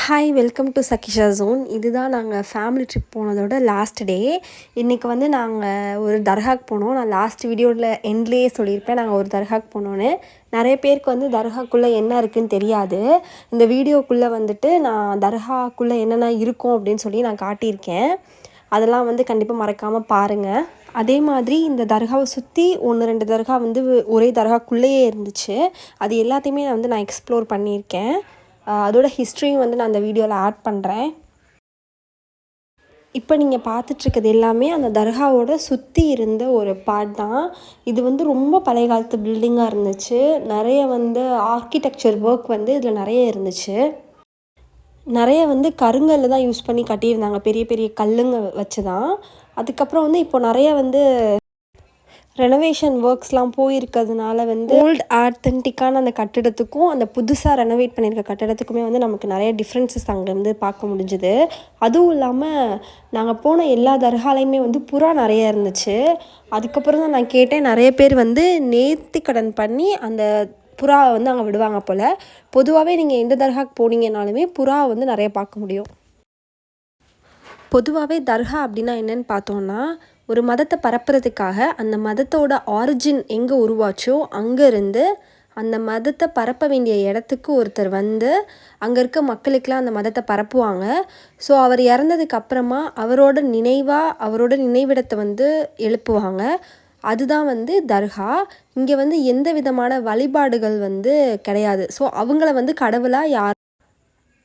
Hi welcome to Sakisha Zone. இதுதான் நாங்கள் family trip போனதோட லாஸ்ட் டே. இன்றைக்கி வந்து நாங்கள் ஒரு தர்காக்கு போனோம். நான் லாஸ்ட் வீடியோவில் எண்ட்லேயே சொல்லியிருப்பேன் நாங்கள் ஒரு தர்காக்கு போனோன்னு. நிறைய பேருக்கு வந்து தர்காக்குள்ளே என்ன இருக்குதுன்னு தெரியாது. இந்த வீடியோக்குள்ளே வந்துட்டு நான் தர்காக்குள்ளே என்னென்ன இருக்கும் அப்படின்னு சொல்லி நான் காட்டியிருக்கேன். அதெல்லாம் வந்து கண்டிப்பாக மறக்காமல் பாருங்கள். அதே மாதிரி இந்த தர்காவை சுற்றி 1-2 தர்கா வந்து ஒரே தர்காக்குள்ளேயே இருந்துச்சு. அது எல்லாத்தையுமே நான் எக்ஸ்ப்ளோர் பண்ணியிருக்கேன். அதோட ஹிஸ்ட்ரியும் வந்து நான் அந்த வீடியோவில் ஆட் பண்ணுறேன். இப்போ நீங்கள் பார்த்துட்ருக்கிறது எல்லாமே அந்த தர்காவோட சுற்றி இருந்த ஒரு பார்ட் தான். இது வந்து ரொம்ப பழைய காலத்து பில்டிங்காக இருந்துச்சு. நிறைய வந்து ஆர்கிடெக்சர் ஒர்க் வந்து இதில் நிறைய இருந்துச்சு. நிறைய வந்து கருங்கல் தான் யூஸ் பண்ணி கட்டியிருந்தாங்க, பெரிய பெரிய கல்லுங்க வச்சு தான். அதுக்கப்புறம் வந்து இப்போ நிறைய வந்து ரெனோவேஷன் ஒர்க்ஸ்லாம் போயிருக்கிறதுனால வந்து ஓல்டு ஆத்தென்டிக்கான அந்த கட்டிடத்துக்கும் அந்த புதுசாக ரெனோவேட் பண்ணியிருக்க கட்டிடத்துக்குமே வந்து நமக்கு நிறைய டிஃப்ரென்சஸ் அங்கேருந்து பார்க்க முடிஞ்சுது. அதுவும் இல்லாமல் நாங்கள் போன எல்லா தர்காலையுமே வந்து புறா நிறைய இருந்துச்சு. அதுக்கப்புறம் தான் நான் கேட்டேன், நிறைய பேர் வந்து நேர்த்திக்கடன் பண்ணி அந்த புறாவை வந்து அங்கே விடுவாங்க போல். பொதுவாகவே நீங்கள் எந்த தர்காக்கு போனீங்கன்னாலுமே புறாவை வந்து நிறைய பார்க்க முடியும். பொதுவாகவே தர்கா அப்படின்னா என்னென்னு பார்த்தோன்னா, ஒரு மதத்தை பரப்புறதுக்காக அந்த மதத்தோட ஆரிஜின் எங்கே உருவாச்சோ அங்கேருந்து அந்த மதத்தை பரப்ப வேண்டிய இடத்துக்கு ஒருத்தர் வந்து அங்கே இருக்க மக்களுக்கெலாம் அந்த மதத்தை பரப்புவாங்க. ஸோ அவர் இறந்ததுக்கு அப்புறமா அவரோட நினைவாக அவரோட நினைவிடத்தை வந்து எழுப்புவாங்க. அதுதான் வந்து தர்கா. இங்கே வந்து எந்த விதமான வழிபாடுகள் வந்து கிடையாது. ஸோ அவங்கள வந்து கடவுளாக யார்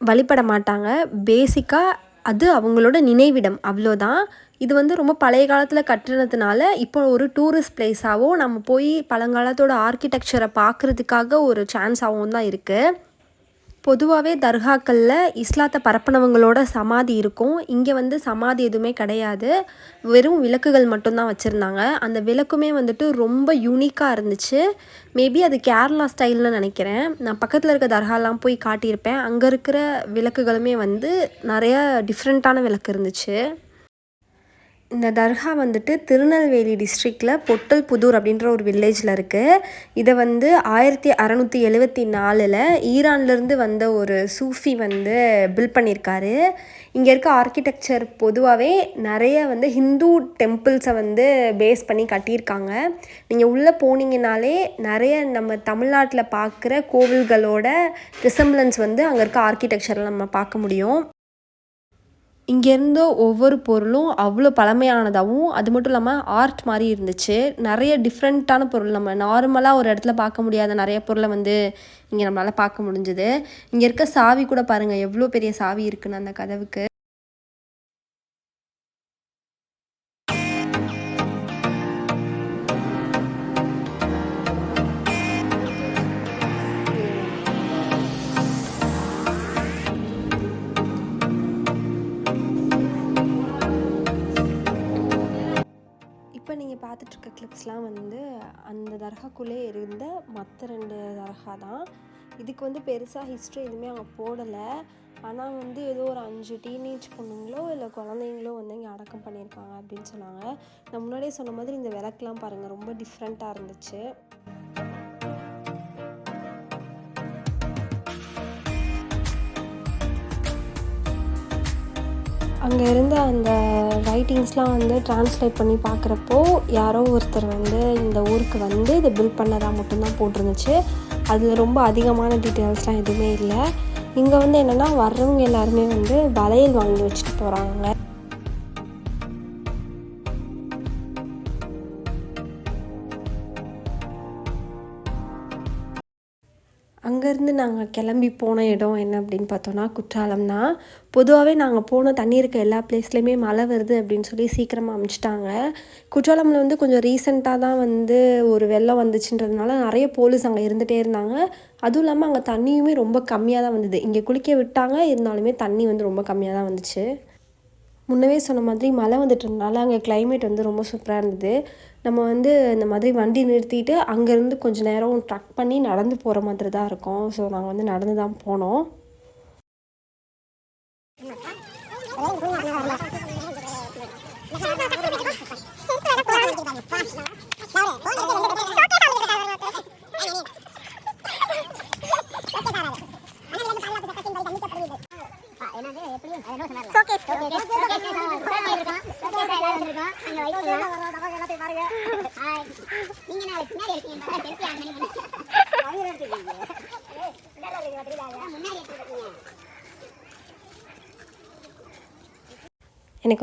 வழிபட மாட்டாங்க. பேசிக்காக அது அவங்களோட நினைவிடம், அவ்வளோதான். இது வந்து ரொம்ப பழைய காலத்தில் கட்டுனதுனால இப்போ ஒரு டூரிஸ்ட் பிளேஸாகவும் நம்ம போய் பழங்காலத்தோட ஆர்கிடெக்சரை பார்க்குறதுக்காக ஒரு சான்ஸாகவும் தான் இருக்குது. பொதுவாகவே தர்காக்களில் இஸ்லாத்தை பரப்பினவங்களோட சமாதி இருக்கும். இங்கே வந்து சமாதி எதுவுமே கிடையாது, வெறும் விளக்குகள் மட்டும்தான் வச்சுருந்தாங்க. அந்த விளக்குமே வந்துட்டு ரொம்ப யூனிக்காக இருந்துச்சு. மேபி அது கேரளா ஸ்டைல்னு நினைக்கிறேன். நான் பக்கத்தில் இருக்க தர்காலாம் போய் காட்டியிருப்பேன். அங்கே இருக்கிற விளக்குகளுமே வந்து நிறைய டிஃப்ரெண்ட்டான விளக்கு இருந்துச்சு. இந்த தர்கா வந்துட்டு திருநெல்வேலி டிஸ்ட்ரிக்டில் பொட்டல்புதூர் அப்படின்ற ஒரு வில்லேஜில் இருக்குது. இதை வந்து 1674 ஈரான்லேருந்து வந்த ஒரு சூஃபி வந்து பில்ட் பண்ணியிருக்காரு. இங்கே இருக்க ஆர்கிடெக்சர் பொதுவாகவே நிறைய வந்து ஹிந்து டெம்பிள்ஸை வந்து பேஸ் பண்ணி கட்டியிருக்காங்க. நீங்கள் உள்ளே போனீங்கனாலே நிறைய நம்ம தமிழ்நாட்டில் பார்க்குற கோவில்களோட ரிசம்பிளன்ஸ் வந்து அங்கே இருக்க ஆர்கிடெக்சரில் நம்ம பார்க்க முடியும். இங்கேருந்த ஒவ்வொரு பொருளும் அவ்வளோ பழமையானதாகவும் அது மட்டும் இல்லாமல் ஆர்ட் மாதிரி இருந்துச்சு. நிறைய டிஃப்ரெண்ட்டான பொருள், நம்ம நார்மலாக ஒரு இடத்துல பார்க்க முடியாத நிறைய பொருளை வந்து இங்கே நம்மளால் பார்க்க முடிஞ்சுது. இங்கே இருக்க சாவி கூட பாருங்கள், எவ்வளோ பெரிய சாவி இருக்குன்னு அந்த கதவுக்கு. இப்போ நீங்கள் பார்த்துட்ருக்க கிளிப்ஸ்லாம் வந்து அந்த தர்காக்குள்ளே இருந்த மற்ற 2 தர்கா தான். இதுக்கு வந்து பெருசாக ஹிஸ்ட்ரி எதுவுமே அங்கே போடலை. ஆனால் வந்து ஏதோ ஒரு 5 டீனேஜ் பொண்ணுங்களோ இல்லை குழந்தைங்களோ வந்து இங்கே அடக்கம் பண்ணியிருக்காங்க அப்படின்னு சொன்னாங்க. நான் முன்னாடியே சொன்ன மாதிரி இந்த விளக்குலாம் பாருங்கள், ரொம்ப டிஃப்ரெண்ட்டாக இருந்துச்சு. அங்கே இருந்த அந்த ரைட்டிங்ஸ்லாம் வந்து ட்ரான்ஸ்லேட் பண்ணி பார்க்குறப்போ யாரோ ஒருத்தர் வந்து இந்த ஊருக்கு வந்து இதை பில்ட் பண்ணதாக மட்டும்தான் போட்டிருந்துச்சு. அதில் ரொம்ப அதிகமான டீட்டெயில்ஸ்லாம் எதுவுமே இல்லை. இங்கே வந்து என்னென்னா வர்றவங்க எல்லாருமே வந்து வளையல் வாங்கி வச்சுட்டு போகிறாங்க. அங்கேருந்து நாங்கள் கிளம்பி போன இடம் என்ன அப்படின்னு பார்த்தோன்னா குற்றாலம் தான். பொதுவாகவே நாங்கள் போன தண்ணி இருக்க எல்லா பிளேஸ்லேயுமே மழை வருது அப்படின்னு சொல்லி சீக்கிரமாக அமுச்சிட்டாங்க. குற்றாலமில் வந்து கொஞ்சம் ரீசெண்டாக தான் வந்து ஒரு வெள்ளம் வந்துச்சுன்றதுனால நிறைய போலீஸ் அங்கே இருந்துகிட்டே இருந்தாங்க. அதுவும் இல்லாமல் அங்கே தண்ணியுமே ரொம்ப கம்மியாக தான் வந்தது. இங்கே குளிக்க விட்டாங்க, இருந்தாலுமே தண்ணி வந்து ரொம்ப கம்மியாக தான் வந்துச்சு. முன்னவே சொன்ன மாதிரி மழை வந்துட்டுருந்தனால அங்கே கிளைமேட் வந்து ரொம்ப சூப்பராக இருந்தது. நம்ம வந்து இந்த மாதிரி வண்டி நிறுத்திட்டு அங்கேருந்து கொஞ்சம் நேரம் ட்ரக் பண்ணி நடந்து போகிற மாதிரி தான் இருக்கும். ஸோ நாங்கள் வந்து நடந்து தான் போனோம். எனக்கு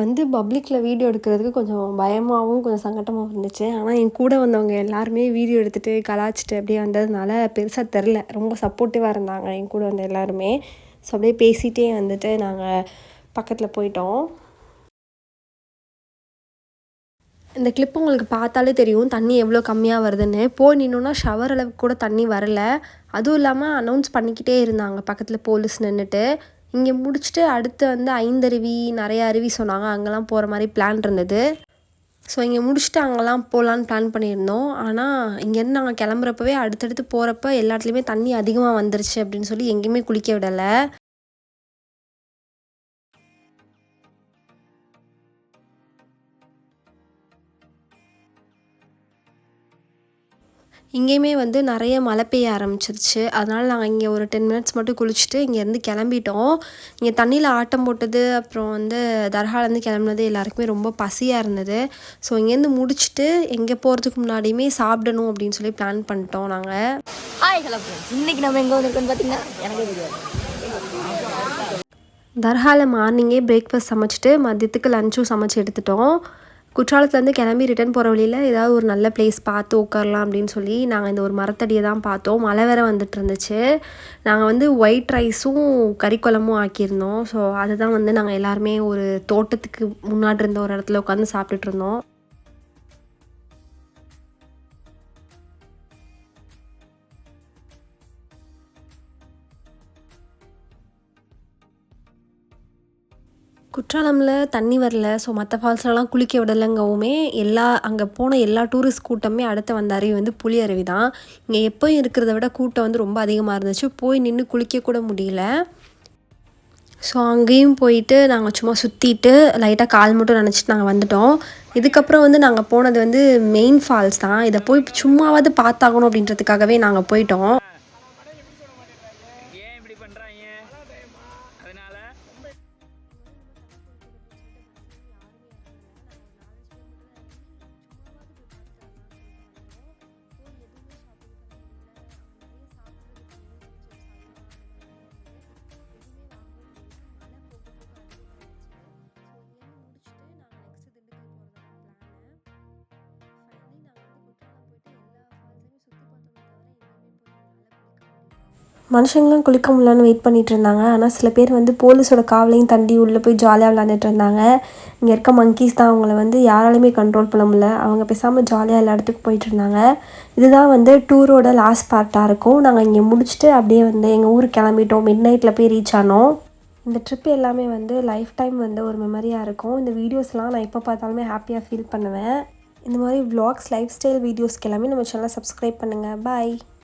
வந்து பப்ளிக்கில் வீடியோ எடுக்கிறதுக்கு கொஞ்சம் பயமாகவும் கொஞ்சம் சங்கட்டமாகவும் இருந்துச்சு. ஆனால் என் கூட வந்தவங்க எல்லாருமே வீடியோ எடுத்துகிட்டு கலாய்ச்சிட்டு அப்படியே வந்ததுனால பெருசாக தெரில. ரொம்ப சப்போர்ட்டிவாக இருந்தாங்க என் கூட வந்த எல்லாருமே. ஸோ அப்படியே பேசிகிட்டே வந்துட்டு நாங்கள் பக்கத்தில் போயிட்டோம். இந்த கிளிப் உங்களுக்கு பார்த்தாலே தெரியும் தண்ணி எவ்வளோ கம்மியாக வருதுன்னு. போய் நின்னோன்னா ஷவர் அளவுக்கு கூட தண்ணி வரல. அதுவும் இல்லாமல் அனௌன்ஸ் பண்ணிக்கிட்டே இருந்தாங்க பக்கத்தில் போலீஸ் நின்றுட்டு. இங்கே முடிச்சுட்டு அடுத்து வந்து 5 அருவி நிறைய அருவி சொன்னாங்க, அங்கெல்லாம் போகிற மாதிரி பிளான் இருந்தது. ஸோ இங்கே முடிச்சுட்டு அங்கெல்லாம் போகலான்னு பிளான் பண்ணியிருந்தோம். ஆனால் இங்கேருந்து நாங்கள் கிளம்புறப்பவே அடுத்தடுத்து போகிறப்ப எல்லா இடத்துலையுமே தண்ணி அதிகமாக வந்துருச்சு அப்படின்னு சொல்லி எங்கேயுமே குளிக்க விடலை. இங்கேயுமே வந்து நிறைய மழை பெய்ய ஆரம்பிச்சிருச்சு. அதனால் நாங்கள் இங்கே ஒரு 10 மினிட்ஸ் மட்டும் குளிச்சுட்டு இங்கேருந்து கிளம்பிட்டோம். இங்கே தண்ணியில் ஆட்டம் போட்டது, அப்புறம் வந்து தர்காலேருந்து கிளம்புனது எல்லாருக்குமே ரொம்ப பசியாக இருந்தது. ஸோ இங்கேருந்து முடிச்சுட்டு எங்கே போகிறதுக்கு முன்னாடியுமே சாப்பிடணும் அப்படின்னு சொல்லி பிளான் பண்ணிட்டோம் நாங்கள். இன்றைக்கி நம்ம எங்கே வந்திருக்கோன்னு பார்த்தீங்கன்னா எனக்கே தெரியாது. தர்காவில் மார்னிங்கே பிரேக்ஃபாஸ்ட் சமைச்சிட்டு மதியத்துக்கு லஞ்சும் சமைச்சு எடுத்துட்டோம். குற்றாலத்துலேருந்து கிளம்பி ரிட்டர்ன் போகிற வழியில் ஏதாவது ஒரு நல்ல பிளேஸ் பார்த்து உட்காரலாம் அப்படின்னு சொல்லி நாங்கள் இந்த ஒரு மரத்தடியை தான் பார்த்தோம். மழை வேறு வந்துட்டு இருந்துச்சு. நாங்கள் வந்து ஒயிட் ரைஸும் கறி குழம்பும் ஆக்கியிருந்தோம். ஸோ அதுதான் வந்து நாங்கள் எல்லாருமே ஒரு தோட்டத்துக்கு முன்னாடி இருந்த ஒரு இடத்துல உட்காந்து சாப்பிட்டுட்டு இருந்தோம். குற்றாலமில் தண்ணி வரல. ஸோ மற்ற ஃபால்ஸ்லலாம் குளிக்க விடலைங்கவுமே அங்கே போன எல்லா டூரிஸ்ட் கூட்டமே அடுத்த வந்த அருவி வந்து புலி அருவி தான். இங்கே எப்போயும் இருக்கிறத விட கூட்டம் வந்து ரொம்ப அதிகமாக இருந்துச்சு. போய் நின்று குளிக்க கூட முடியல. ஸோ அங்கேயும் போயிட்டு நாங்கள் சும்மா சுற்றிட்டு லைட்டாக கால் மட்டும் நினச்சிட்டு நாங்கள் வந்துட்டோம். இதுக்கப்புறம் வந்து நாங்கள் போனது வந்து மெயின் ஃபால்ஸ் தான். இதை போய் சும்மாவது பார்த்தாகணும் அப்படின்றதுக்காகவே நாங்கள் போயிட்டோம். மனுஷங்களும் குளிக்க முடியலன்னு வெயிட் பண்ணிகிட்டு இருந்தாங்க. ஆனால் சில பேர் வந்து போலீஸோட காவலையும் தாண்டி உள்ளே போய் ஜாலியாக விளாண்டுட்டு இருந்தாங்க. இங்கே இருக்க மங்கீஸ் தான் அவங்கள வந்து யாராலையுமே கண்ட்ரோல் பண்ண முடியல. அவங்க பேசாமல் ஜாலியாக எல்லா இடத்துக்கும் போயிட்டு இருந்தாங்க. இதுதான் வந்து டூரோட லாஸ்ட் பார்ட்டாக இருக்கும். நாங்கள் இங்கே முடிச்சுட்டு அப்படியே வந்து எங்கள் ஊருக்கு கிளம்பிட்டோம். மிட் நைட்டில் போய் ரீச் ஆனோம். இந்த ட்ரிப் எல்லாமே வந்து லைஃப் டைம் வந்து ஒரு மெமரியாக இருக்கும். இந்த வீடியோஸ்லாம் நான் எப்போ பார்த்தாலுமே ஹாப்பியாக ஃபீல் பண்ணுவேன். இந்த மாதிரி வ்ளாக்ஸ் லைஃப் ஸ்டைல் வீடியோஸ்க்கு எல்லாமே நம்ம சேனலை சப்ஸ்கிரைப் பண்ணுங்கள். பாய்.